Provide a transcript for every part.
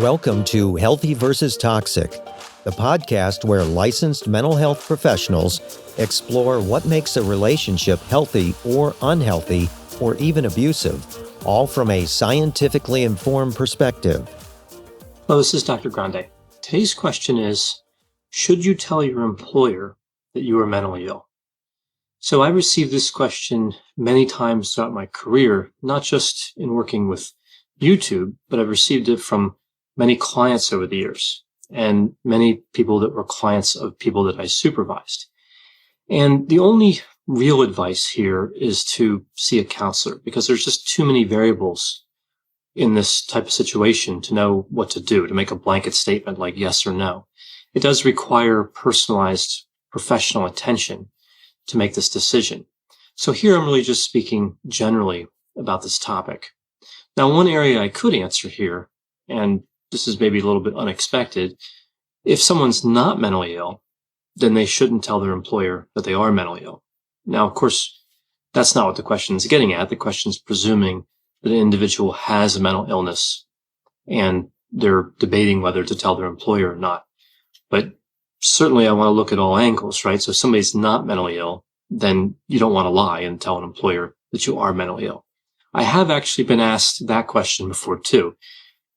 Welcome to Healthy versus Toxic, the podcast where licensed mental health professionals explore what makes a relationship healthy or unhealthy or even abusive, all from a scientifically informed perspective. Hello, this is Dr. Grande. Today's question is, should you tell your employer that you are mentally ill? So I received this question many times throughout my career, not just in working with YouTube, but I've received it from many clients over the years and many people that were clients of people that I supervised. And the only real advice here is to see a counselor because there's just too many variables in this type of situation to know what to do, to make a blanket statement like yes or no. It does require personalized professional attention to make this decision. So here I'm really just speaking generally about this topic. Now, one area I could answer here, and this is maybe a little bit unexpected, if someone's not mentally ill, then they shouldn't tell their employer that they are mentally ill. Now, of course, that's not what the question is getting at. The question is presuming that an individual has a mental illness and they're debating whether to tell their employer or not. But certainly I want to look at all angles, right? So if somebody's not mentally ill, then you don't want to lie and tell an employer that you are mentally ill. I have actually been asked that question before too.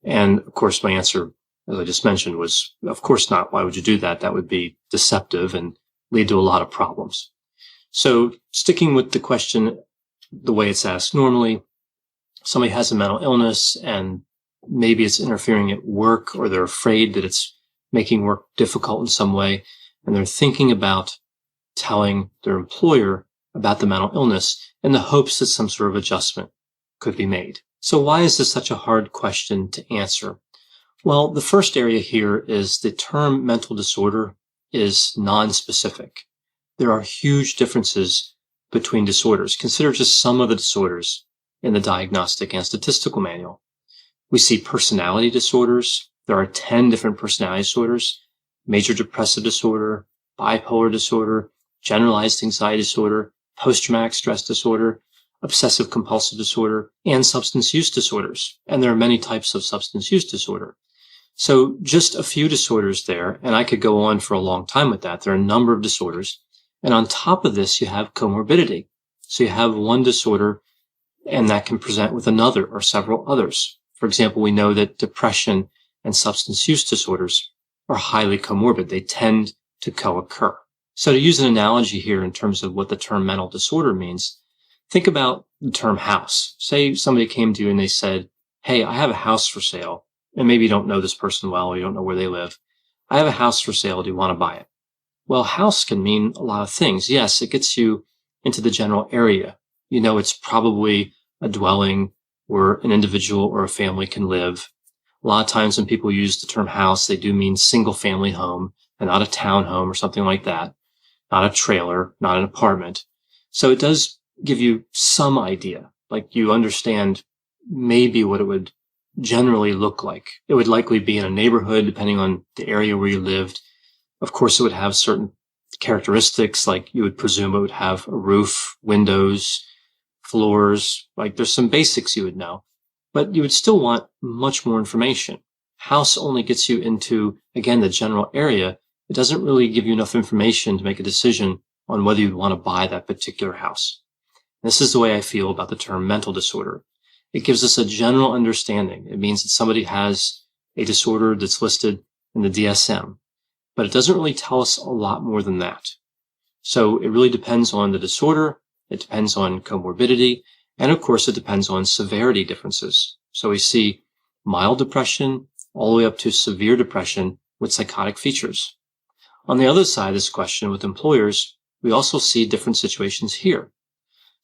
And of course, my answer, as I just mentioned, was, of course not. Why would you do that? That would be deceptive and lead to a lot of problems. So sticking with the question the way it's asked normally, somebody has a mental illness and maybe it's interfering at work or they're afraid that it's making work difficult in some way, and they're thinking about telling their employer about the mental illness in the hopes that some sort of adjustment could be made. So why is this such a hard question to answer? Well, the first area here is the term mental disorder is non-specific. There are huge differences between disorders. Consider just some of the disorders in the Diagnostic and Statistical Manual. We see personality disorders. There are 10 different personality disorders: major depressive disorder, bipolar disorder, generalized anxiety disorder, post-traumatic stress disorder, obsessive compulsive disorder, and substance use disorders. And there are many types of substance use disorder. So just a few disorders there, and I could go on for a long time with that. There are a number of disorders. And on top of this, you have comorbidity. So you have one disorder and that can present with another or several others. For example, we know that depression and substance use disorders are highly comorbid. They tend to co-occur. So to use an analogy here in terms of what the term mental disorder means, think about the term house. Say somebody came to you and they said, hey, I have a house for sale. And maybe you don't know this person well or you don't know where they live. I have a house for sale. Do you want to buy it? Well, house can mean a lot of things. Yes, it gets you into the general area. You know, it's probably a dwelling where an individual or a family can live. A lot of times when people use the term house, they do mean single family home and not a townhome or something like that, not a trailer, not an apartment. So it does give you some idea, like you understand maybe what it would generally look like. It would likely be in a neighborhood, depending on the area where you lived. Of course, it would have certain characteristics, like you would presume it would have a roof, windows, floors, like there's some basics you would know. But you would still want much more information. House only gets you into, again, the general area. It doesn't really give you enough information to make a decision on whether you'd want to buy that particular house. This is the way I feel about the term mental disorder. It gives us a general understanding. It means that somebody has a disorder that's listed in the DSM, but it doesn't really tell us a lot more than that. So it really depends on the disorder. It depends on comorbidity. And of course, it depends on severity differences. So we see mild depression all the way up to severe depression with psychotic features. On the other side of this question with employers, we also see different situations here.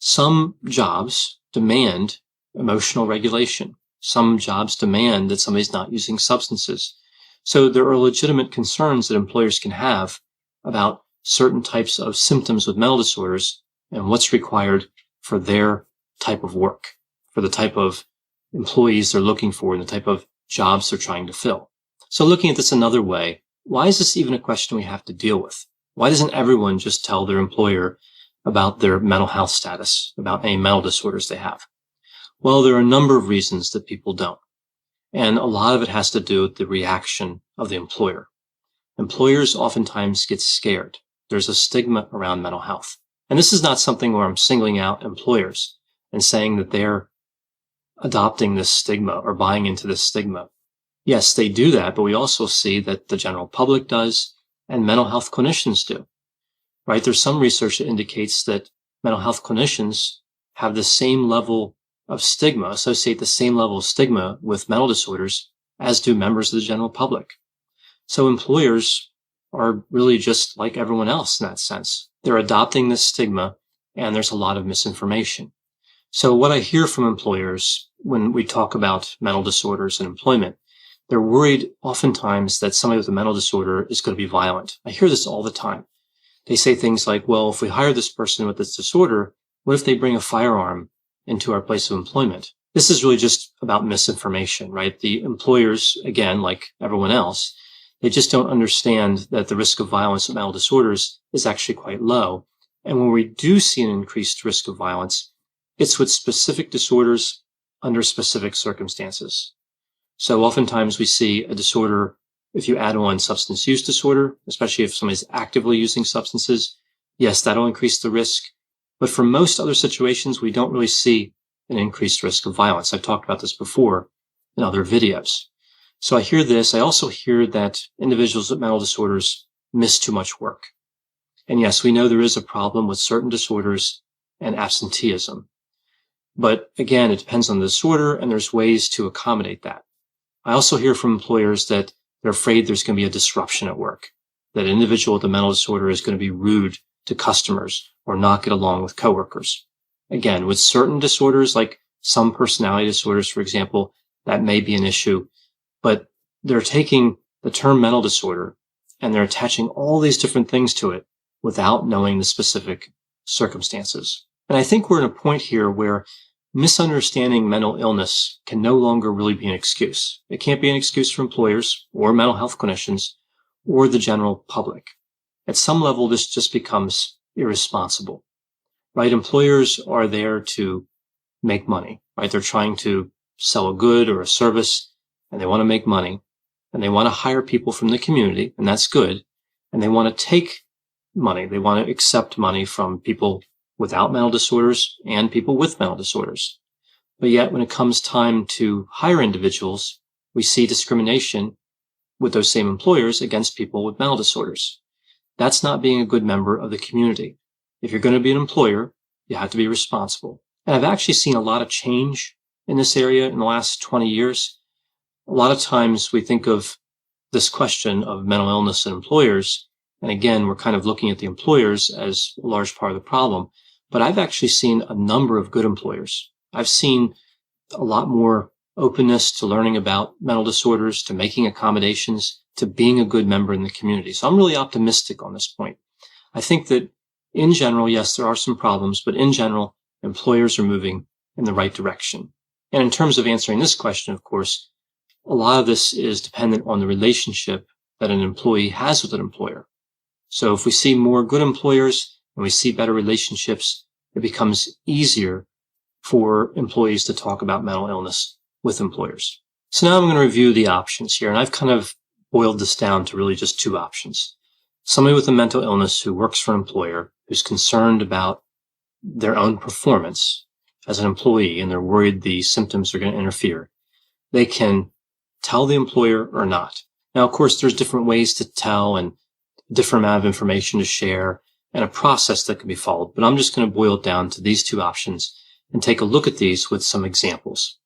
Some jobs demand emotional regulation. Some jobs demand that somebody's not using substances. So there are legitimate concerns that employers can have about certain types of symptoms with mental disorders and what's required for their type of work, for the type of employees they're looking for and the type of jobs they're trying to fill. So looking at this another way, why is this even a question we have to deal with? Why doesn't everyone just tell their employer about their mental health status, about any mental disorders they have? Well, there are a number of reasons that people don't. And a lot of it has to do with the reaction of the employer. Employers oftentimes get scared. There's a stigma around mental health. And this is not something where I'm singling out employers and saying that they're adopting this stigma or buying into this stigma. Yes, they do that, but we also see that the general public does and mental health clinicians do, right? There's some research that indicates that mental health clinicians have the same level of stigma, associate the same level of stigma with mental disorders as do members of the general public. So employers are really just like everyone else in that sense. They're adopting this stigma, and there's a lot of misinformation. So what I hear from employers when we talk about mental disorders and employment, they're worried oftentimes that somebody with a mental disorder is going to be violent. I hear this all the time. They say things like, well, if we hire this person with this disorder, what if they bring a firearm into our place of employment? This is really just about misinformation, right? The employers, again, like everyone else, they just don't understand that the risk of violence with mental disorders is actually quite low. And when we do see an increased risk of violence, it's with specific disorders under specific circumstances. So oftentimes we see a disorder, if you add on substance use disorder, especially if somebody's actively using substances, yes, that'll increase the risk. But for most other situations, we don't really see an increased risk of violence. I've talked about this before in other videos. So I hear this. I also hear that individuals with mental disorders miss too much work. And yes, we know there is a problem with certain disorders and absenteeism. But again, it depends on the disorder, and there's ways to accommodate that. I also hear from employers that they're afraid there's going to be a disruption at work, that an individual with a mental disorder is going to be rude to customers or not get along with coworkers. Again, with certain disorders, like some personality disorders, for example, that may be an issue, but they're taking the term mental disorder and they're attaching all these different things to it without knowing the specific circumstances. And I think we're at a point here where misunderstanding mental illness can no longer really be an excuse. It can't be an excuse for employers or mental health clinicians or the general public. At some level, this just becomes irresponsible, right? Employers are there to make money, right? They're trying to sell a good or a service, and they want to make money, and they want to hire people from the community, and that's good. And they want to take money. They want to accept money from people without mental disorders and people with mental disorders. But yet, when it comes time to hire individuals, we see discrimination with those same employers against people with mental disorders. That's not being a good member of the community. If you're going to be an employer, you have to be responsible. And I've actually seen a lot of change in this area in the last 20 years. A lot of times we think of this question of mental illness and employers. And again, we're kind of looking at the employers as a large part of the problem. But I've actually seen a number of good employers. I've seen a lot more openness to learning about mental disorders, to making accommodations, to being a good member in the community. So I'm really optimistic on this point. I think that in general, yes, there are some problems, but in general, employers are moving in the right direction. And in terms of answering this question, of course, a lot of this is dependent on the relationship that an employee has with an employer. So if we see more good employers and we see better relationships, it becomes easier for employees to talk about mental illness with employers. So now I'm going to review the options here, and I've kind of boiled this down to really just two options. Somebody with a mental illness who works for an employer, who's concerned about their own performance as an employee, and they're worried the symptoms are going to interfere. They can tell the employer or not. Now, of course, there's different ways to tell and a different amount of information to share and a process that can be followed. But I'm just going to boil it down to these two options and take a look at these with some examples.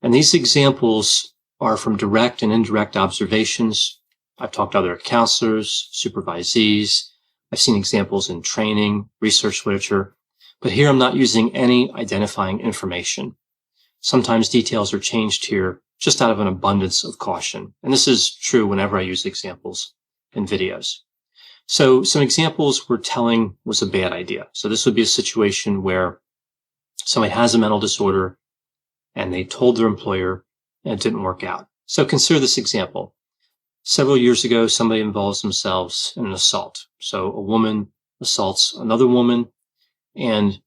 And these examples are from direct and indirect observations. I've talked to other counselors, supervisees. I've seen examples in training, research literature. But here I'm not using any identifying information. Sometimes details are changed here just out of an abundance of caution. And this is true whenever I use examples in videos. So some examples where telling was a bad idea. So this would be a situation where somebody has a mental disorder and they told their employer and it didn't work out. So consider this example. Several years ago, somebody involves themselves in an assault. So a woman assaults another woman, and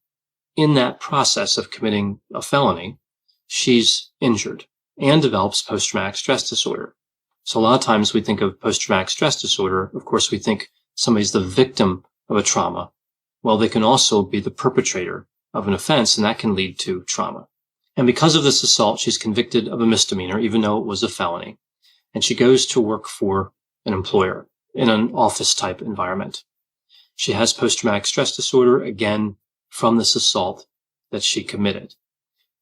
in that process of committing a felony, she's injured. and develops post-traumatic stress disorder. So a lot of times we think of post-traumatic stress disorder, of course, we think somebody's the victim of a trauma. Well, they can also be the perpetrator of an offense, and that can lead to trauma. And because of this assault, she's convicted of a misdemeanor, even though it was a felony. And she goes to work for an employer in an office-type environment. She has post-traumatic stress disorder, again, from this assault that she committed.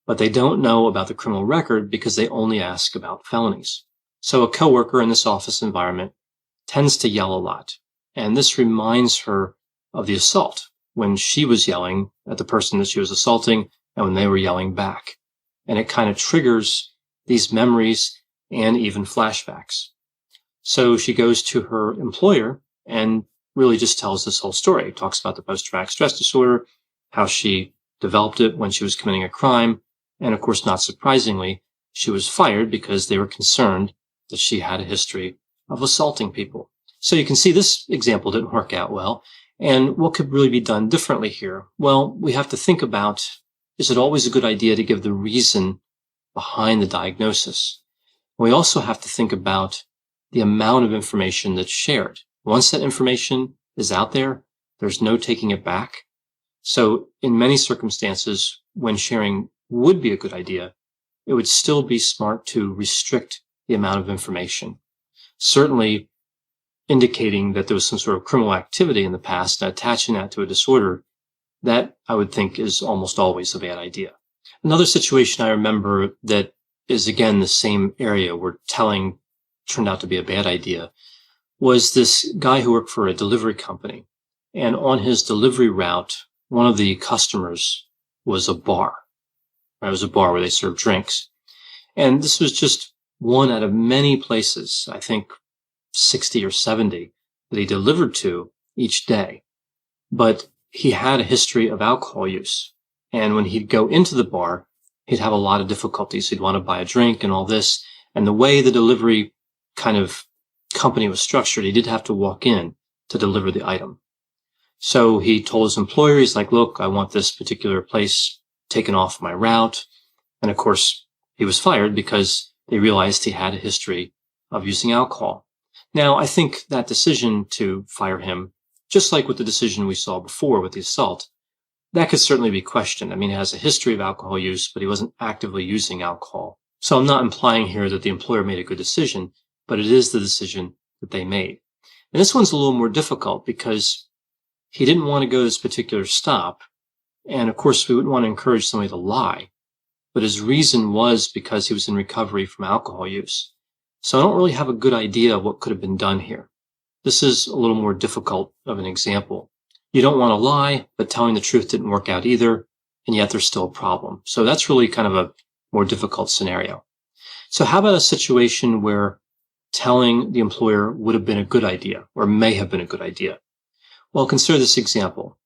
But they don't know about the criminal record because they only ask about felonies. So a coworker in this office environment tends to yell a lot. And this reminds her of the assault when she was yelling at the person that she was assaulting and when they were yelling back. And it kind of triggers these memories and even flashbacks. So she goes to her employer and really just tells this whole story. Talks about the post-traumatic stress disorder, how she developed it when she was committing a crime. And of course, not surprisingly, she was fired because they were concerned that she had a history of assaulting people. So you can see this example didn't work out well. And what could really be done differently here? Well, we have to think about, is it always a good idea to give the reason behind the diagnosis? We also have to think about the amount of information that's shared. Once that information is out there, there's no taking it back. So in many circumstances, when sharing would be a good idea, it would still be smart to restrict the amount of information. Certainly indicating that there was some sort of criminal activity in the past and attaching that to a disorder, that I would think is almost always a bad idea. Another situation I remember that is again the same area where telling turned out to be a bad idea was this guy who worked for a delivery company. And on his delivery route, one of the customers was a bar. It was a bar where they served drinks. And this was just one out of many places, I think 60 or 70, that he delivered to each day. But he had a history of alcohol use. And when he'd go into the bar, he'd have a lot of difficulties. He'd want to buy a drink and all this. And the way the delivery kind of company was structured, he did have to walk in to deliver the item. So he told his employer, he's like, look, I want this particular place taken off my route. And of course, he was fired because they realized he had a history of using alcohol. Now, I think that decision to fire him, just like with the decision we saw before with the assault, that could certainly be questioned. I mean, he has a history of alcohol use, but he wasn't actively using alcohol. So I'm not implying here that the employer made a good decision, but it is the decision that they made. And this one's a little more difficult because he didn't want to go to this particular stop. And of course, we wouldn't want to encourage somebody to lie. But his reason was because he was in recovery from alcohol use. So I don't really have a good idea of what could have been done here. This is a little more difficult of an example. You don't want to lie, but telling the truth didn't work out either, and yet there's still a problem. So that's really kind of a more difficult scenario. So how about a situation where telling the employer would have been a good idea or may have been a good idea? Well, consider this example.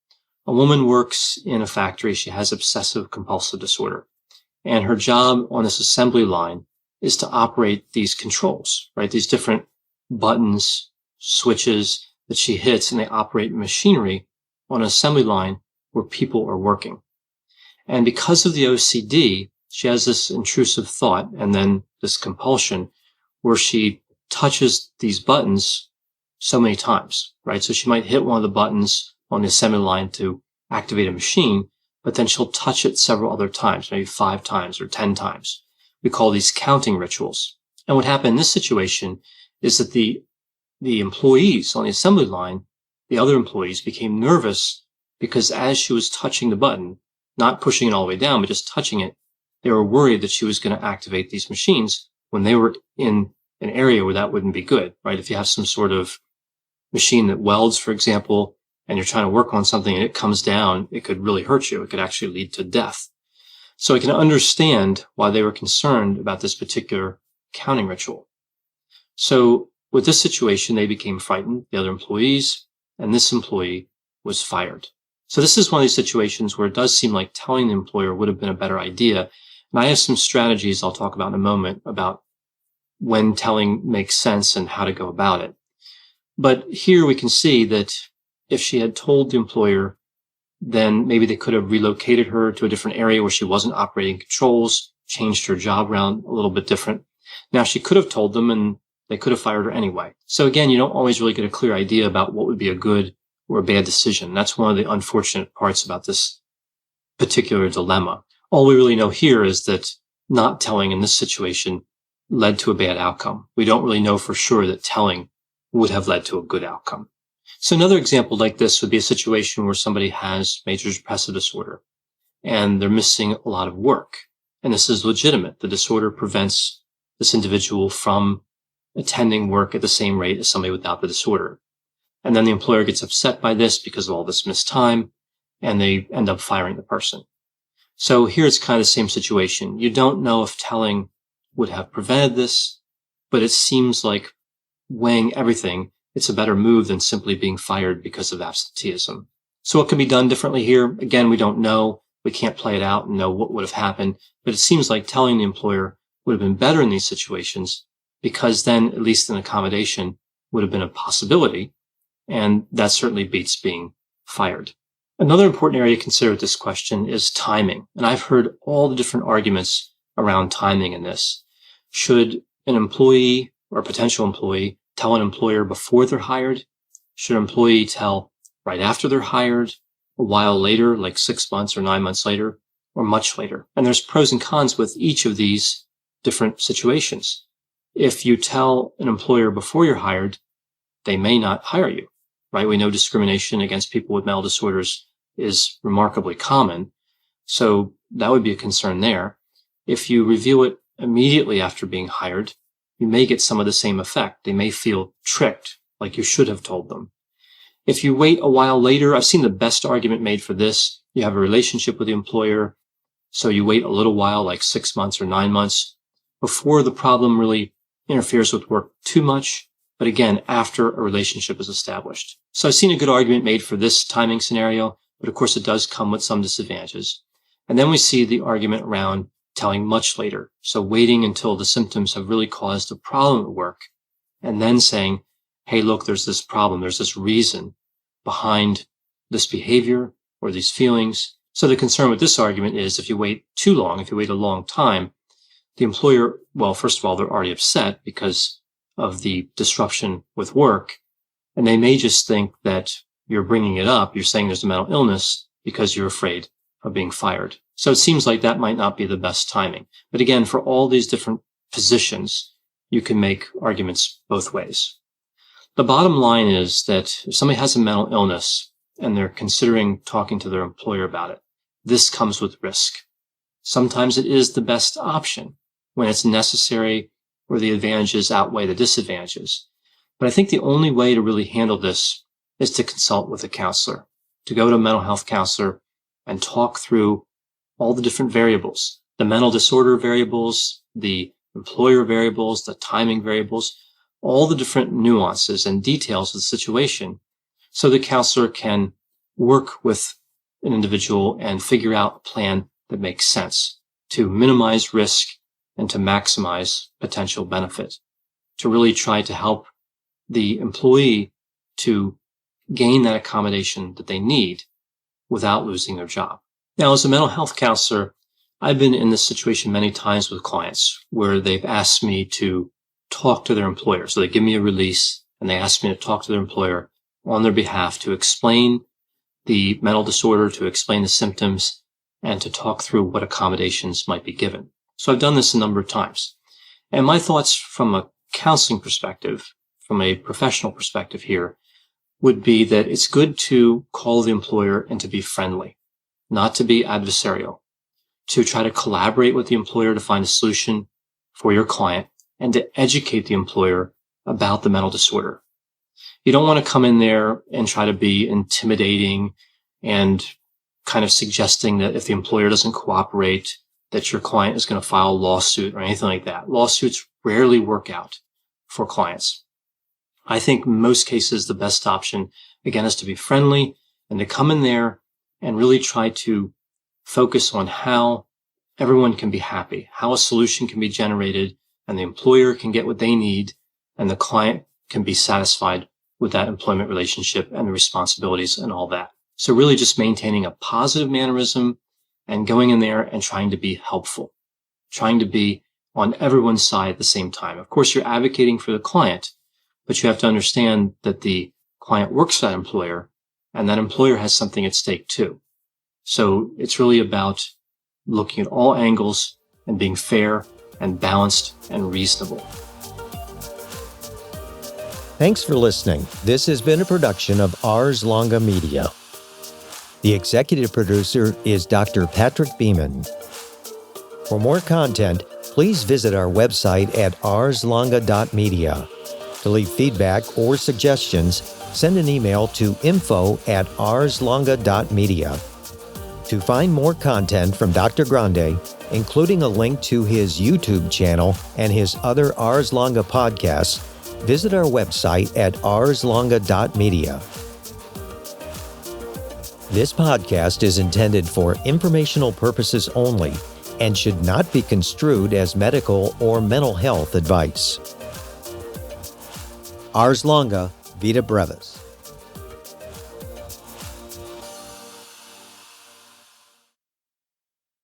A woman works in a factory. She has obsessive compulsive disorder, and her job on this assembly line is to operate these controls, right? These different buttons, switches that she hits, and they operate machinery on an assembly line where people are working. And because of the OCD, she has this intrusive thought and then this compulsion where she touches these buttons so many times, right? So she might hit one of the buttons on the assembly line to activate a machine, but then she'll touch it several other times, maybe 5 times or 10 times. We call these counting rituals. And what happened in this situation is that the employees on the assembly line, the other employees, became nervous because as she was touching the button, not pushing it all the way down, but just touching it, they were worried that she was going to activate these machines when they were in an area where that wouldn't be good, right? If you have some sort of machine that welds, for example, and you're trying to work on something and it comes down, it could really hurt you. It could actually lead to death. So I can understand why they were concerned about this particular counting ritual. So with this situation, they became frightened, the other employees, and this employee was fired. So this is one of these situations where it does seem like telling the employer would have been a better idea. And I have some strategies I'll talk about in a moment about when telling makes sense and how to go about it. But here we can see that if she had told the employer, then maybe they could have relocated her to a different area where she wasn't operating controls. changed her job around a little bit different. Now, she could have told them and they could have fired her anyway. So again, you don't always really get a clear idea about what would be a good or a bad decision. That's one of the unfortunate parts about this particular dilemma. All we really know here is that not telling in this situation led to a bad outcome. We don't really know for sure that telling would have led to a good outcome. So another example like this would be a situation where somebody has major depressive disorder and they're missing a lot of work. And this is legitimate. The disorder prevents this individual from attending work at the same rate as somebody without the disorder. And then the employer gets upset by this because of all this missed time, and they end up firing the person. So here it's kind of the same situation. You don't know if telling would have prevented this, but it seems like weighing everything, it's a better move than simply being fired because of absenteeism. So what can be done differently here? Again, we don't know. We can't play it out and know what would have happened, but it seems like telling the employer would have been better in these situations because then at least an accommodation would have been a possibility, and that certainly beats being fired. Another important area to consider with this question is timing, and I've heard all the different arguments around timing in this. Should an employee or a potential employee tell an employer before they're hired? Should an employee tell right after they're hired, a while later, like 6 months or 9 months later, or much later? And there's pros and cons with each of these different situations. If you tell an employer before you're hired, they may not hire you, right? We know discrimination against people with mental disorders is remarkably common. So that would be a concern there. If you reveal it immediately after being hired, you may get some of the same effect. They may feel tricked, like you should have told them. If you wait a while later, I've seen the best argument made for this. You have a relationship with the employer, so you wait a little while, like 6 months or 9 months, before the problem really interferes with work too much, but again, after a relationship is established. So I've seen a good argument made for this timing scenario, but of course it does come with some disadvantages. And then we see the argument around telling much later. So waiting until the symptoms have really caused a problem at work, and then saying, hey, look, there's this problem, there's this reason behind this behavior or these feelings. So the concern with this argument is if you wait too long, if you wait a long time, the employer, well, first of all, they're already upset because of the disruption with work, and they may just think that you're bringing it up, you're saying there's a mental illness because you're afraid of being fired. So it seems like that might not be the best timing. But again, for all these different positions, you can make arguments both ways. The bottom line is that if somebody has a mental illness and they're considering talking to their employer about it, this comes with risk. Sometimes it is the best option when it's necessary or the advantages outweigh the disadvantages. But I think the only way to really handle this is to consult with a counselor, to go to a mental health counselor and talk through all the different variables, the mental disorder variables, the employer variables, the timing variables, all the different nuances and details of the situation, so the counselor can work with an individual and figure out a plan that makes sense to minimize risk and to maximize potential benefit, to really try to help the employee to gain that accommodation that they need without losing their job. Now, as a mental health counselor, I've been in this situation many times with clients where they've asked me to talk to their employer. So they give me a release and they ask me to talk to their employer on their behalf to explain the mental disorder, to explain the symptoms, and to talk through what accommodations might be given. So I've done this a number of times. And my thoughts from a counseling perspective, from a professional perspective here, would be that it's good to call the employer and to be friendly, not to be adversarial, to try to collaborate with the employer to find a solution for your client and to educate the employer about the mental disorder. You don't want to come in there and try to be intimidating and kind of suggesting that if the employer doesn't cooperate, that your client is going to file a lawsuit or anything like that. Lawsuits rarely work out for clients. I think in most cases, the best option, again, is to be friendly and to come in there and really try to focus on how everyone can be happy, how a solution can be generated and the employer can get what they need and the client can be satisfied with that employment relationship and the responsibilities and all that. So really just maintaining a positive mannerism and going in there and trying to be helpful, trying to be on everyone's side at the same time. Of course, you're advocating for the client, but you have to understand that the client works for that employer, and that employer has something at stake too. So it's really about looking at all angles and being fair and balanced and reasonable. Thanks for listening. This has been a production of Ars Longa Media. The executive producer is Dr. Patrick Beeman. For more content, please visit our website at arslonga.media. To leave feedback or suggestions, send an email to info@arslonga.media. To find more content from Dr. Grande, including a link to his YouTube channel and his other Ars Longa podcasts, visit our website at arslonga.media. This podcast is intended for informational purposes only and should not be construed as medical or mental health advice. Ars Longa, Vita Brevis.